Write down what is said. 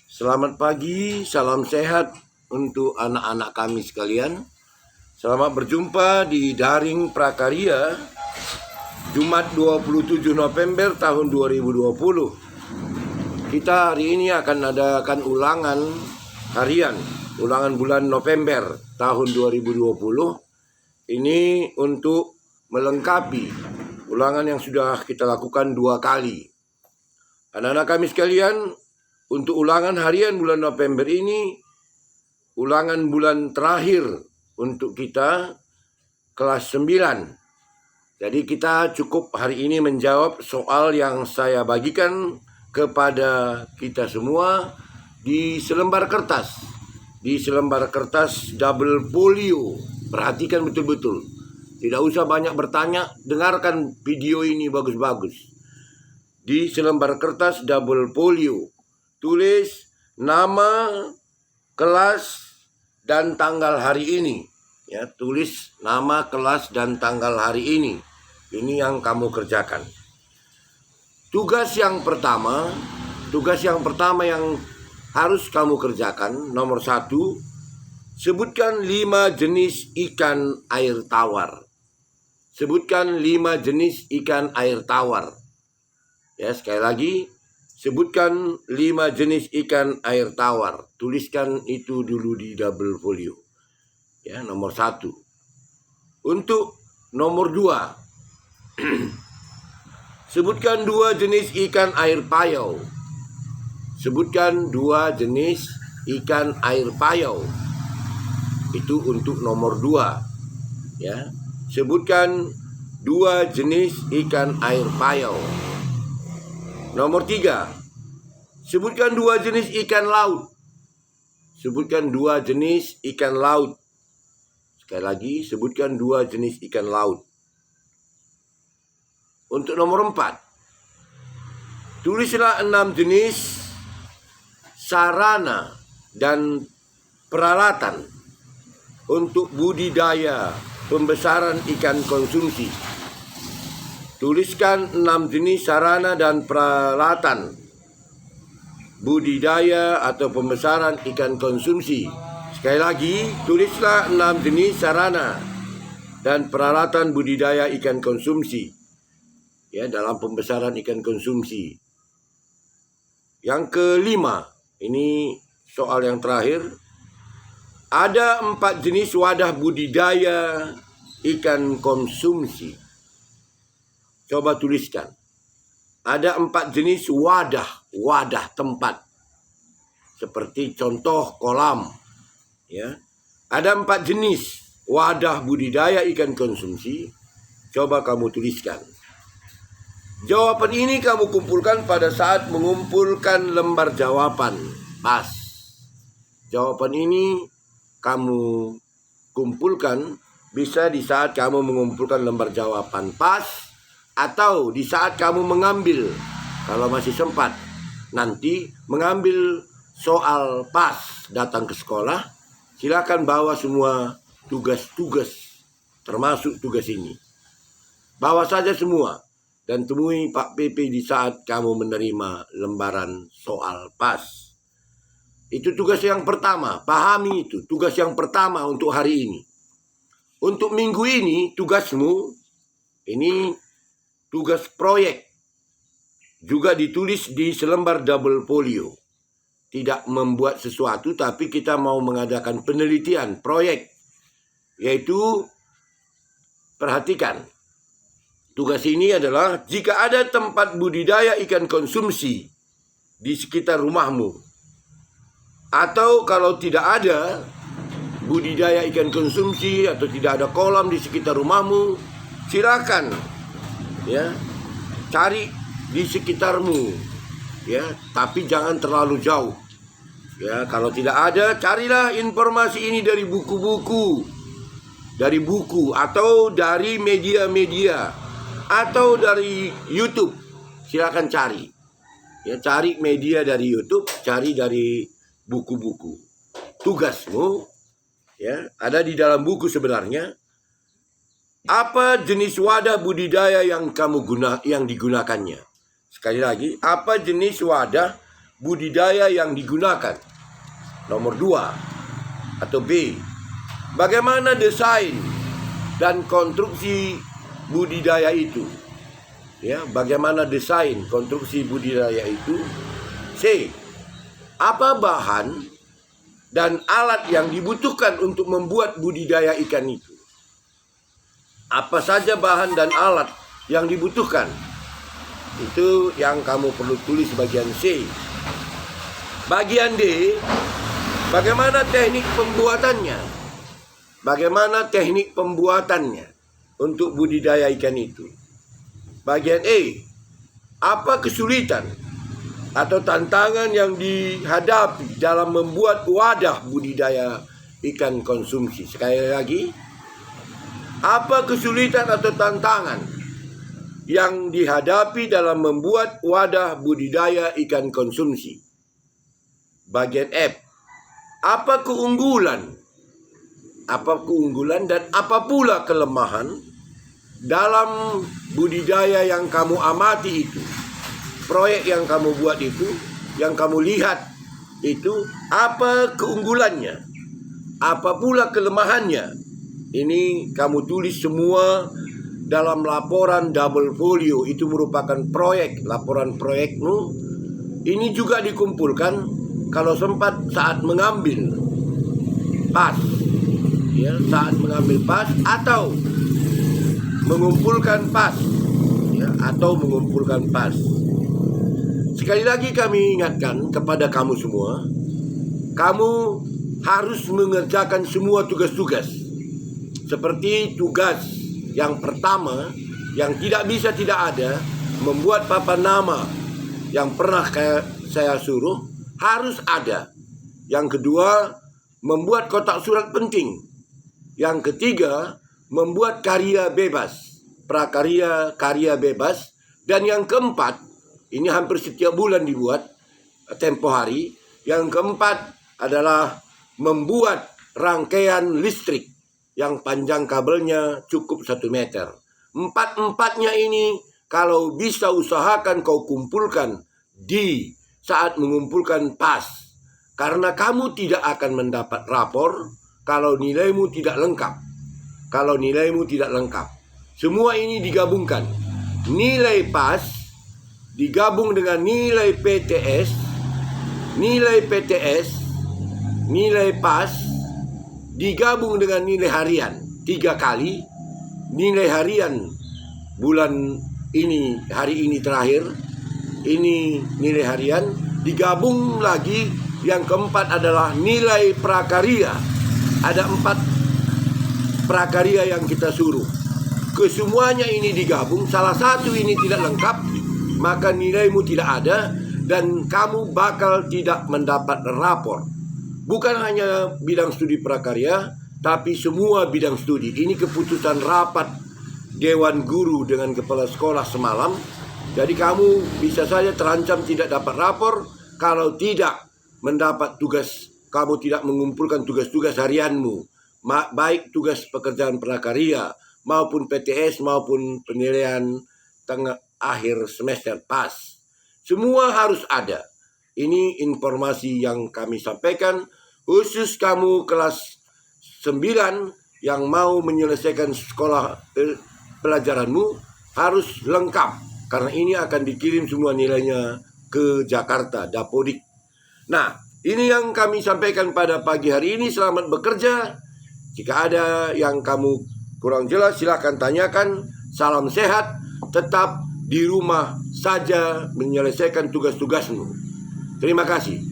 Selamat pagi, salam sehat untuk anak-anak kami sekalian. Selamat berjumpa di Daring Prakarya Jumat 27 November tahun 2020. Kita hari ini akan adakan ulangan harian, ulangan bulan November tahun 2020. Ini untuk melengkapi ulangan yang sudah kita lakukan 2 kali. Anak-anak kami sekalian, untuk ulangan harian bulan November ini, ulangan bulan terakhir untuk kita kelas 9. Jadi kita cukup hari ini menjawab soal yang saya bagikan kepada kita semua di selembar kertas. Di selembar kertas double folio. Perhatikan betul-betul. Tidak usah banyak bertanya, dengarkan video ini bagus-bagus. Di selembar kertas double folio, tulis nama, kelas, dan tanggal hari ini. Ya, tulis nama, kelas, dan tanggal hari ini. Ini yang kamu kerjakan. Tugas yang pertama yang harus kamu kerjakan, nomor 1, sebutkan 5 jenis ikan air tawar. Sebutkan 5 jenis ikan air tawar. Ya, sekali lagi, sebutkan 5 jenis ikan air tawar. Tuliskan itu dulu di double folio. Ya, nomor 1. Untuk nomor 2, sebutkan 2 jenis ikan air payau. Sebutkan 2 jenis ikan air payau. Itu untuk nomor 2. Ya, sebutkan 2 jenis ikan air payau. Nomor 3, sebutkan 2 jenis ikan laut. Sebutkan 2 jenis ikan laut. Sekali lagi, sebutkan 2 jenis ikan laut. Untuk nomor 4, tulislah 6 jenis sarana dan peralatan untuk budidaya pembesaran ikan konsumsi. Tuliskan 6 jenis sarana dan peralatan budidaya atau pembesaran ikan konsumsi. Sekali lagi, tulislah 6 jenis sarana dan peralatan budidaya ikan konsumsi. Ya, dalam pembesaran ikan konsumsi. Yang kelima, ini soal yang terakhir. Ada 4 jenis wadah budidaya ikan konsumsi. Coba tuliskan. Ada 4 jenis wadah tempat. Seperti contoh kolam. Ya. Ada 4 jenis wadah budidaya ikan konsumsi. Coba kamu tuliskan. Jawaban ini kamu kumpulkan pada saat mengumpulkan lembar jawaban. Pas. Jawaban ini kamu kumpulkan bisa di saat kamu mengumpulkan lembar jawaban pas, atau di saat kamu mengambil, kalau masih sempat, nanti mengambil soal pas datang ke sekolah, silakan bawa semua tugas-tugas, termasuk tugas ini. Bawa saja semua, dan temui Pak PP di saat kamu menerima lembaran soal pas. Itu tugas yang pertama, pahami itu, tugas yang pertama untuk hari ini. Untuk minggu ini, tugasmu, ini tugas proyek, juga ditulis di selembar double folio. Tidak membuat sesuatu, tapi kita mau mengadakan penelitian, proyek. Yaitu, perhatikan, tugas ini adalah jika ada tempat budidaya ikan konsumsi di sekitar rumahmu, atau kalau tidak ada budidaya ikan konsumsi atau tidak ada kolam di sekitar rumahmu, silakan ya, cari di sekitarmu, ya, tapi jangan terlalu jauh. Ya, kalau tidak ada, carilah informasi ini dari buku-buku, atau dari media-media, atau dari YouTube. Silakan cari. Ya, cari media dari YouTube, cari dari buku-buku. Tugasmu, ya, ada di dalam buku sebenarnya. Apa jenis wadah budidaya yang digunakannya? Sekali lagi, apa jenis wadah budidaya yang digunakan. Nomor 2 atau B, bagaimana desain dan konstruksi budidaya itu? Ya, bagaimana desain konstruksi budidaya itu? C, apa bahan dan alat yang dibutuhkan untuk membuat budidaya ikan itu? Apa saja bahan dan alat yang dibutuhkan? Itu yang kamu perlu tulis bagian C. Bagian D, bagaimana teknik pembuatannya? Bagaimana teknik pembuatannya untuk budidaya ikan itu? Bagian E, apa kesulitan atau tantangan yang dihadapi dalam membuat wadah budidaya ikan konsumsi? Sekali lagi, apa kesulitan atau tantangan yang dihadapi dalam membuat wadah budidaya ikan konsumsi? Bagian F, apa keunggulan? Apa keunggulan dan apa pula kelemahan dalam budidaya yang kamu amati itu? Proyek yang kamu buat itu, yang kamu lihat itu, apa keunggulannya? Apa pula kelemahannya? Ini kamu tulis semua dalam laporan double folio. Itu merupakan proyek, laporan proyekmu. Ini juga dikumpulkan kalau sempat saat mengambil PAS, ya, saat mengambil PAS atau mengumpulkan PAS, ya, atau mengumpulkan PAS. Sekali lagi kami ingatkan kepada kamu semua, kamu harus mengerjakan semua tugas-tugas. Seperti tugas yang pertama, yang tidak bisa tidak ada, membuat papan nama yang pernah saya suruh, harus ada. Yang kedua, membuat kotak surat penting. Yang ketiga, membuat karya bebas, prakarya, karya bebas. Dan yang keempat, ini hampir setiap bulan dibuat, tempo hari. Yang keempat adalah membuat rangkaian listrik yang panjang kabelnya cukup 1 meter. Empat-empatnya ini kalau bisa usahakan kau kumpulkan di saat mengumpulkan PAS. Karena kamu tidak akan mendapat rapor kalau nilaimu tidak lengkap. Kalau nilaimu tidak lengkap. Semua ini digabungkan. Nilai PAS digabung dengan nilai PTS, nilai PTS, nilai PAS, digabung dengan nilai harian 3 kali. Nilai harian bulan ini, hari ini terakhir, ini nilai harian, digabung lagi. Yang keempat adalah nilai prakarya. Ada 4 prakarya yang kita suruh. Kesemuanya ini digabung, salah satu ini tidak lengkap, maka nilaimu tidak ada dan kamu bakal tidak mendapat rapor. Bukan hanya bidang studi prakarya, tapi semua bidang studi. Ini keputusan rapat Dewan Guru dengan kepala sekolah semalam. Jadi kamu bisa saja terancam tidak dapat rapor kalau tidak mendapat tugas, kamu tidak mengumpulkan tugas-tugas harianmu, baik tugas pekerjaan prakarya maupun PTS maupun penilaian tengah akhir semester PAS. Semua harus ada. Ini informasi yang kami sampaikan khusus kamu kelas 9 yang mau menyelesaikan sekolah pelajaranmu harus lengkap. Karena ini akan dikirim semua nilainya ke Jakarta, Dapodik. Nah, ini yang kami sampaikan pada pagi hari ini. Selamat bekerja. Jika ada yang kamu kurang jelas, silakan tanyakan. Salam sehat. Tetap di rumah saja menyelesaikan tugas-tugasmu. Terima kasih.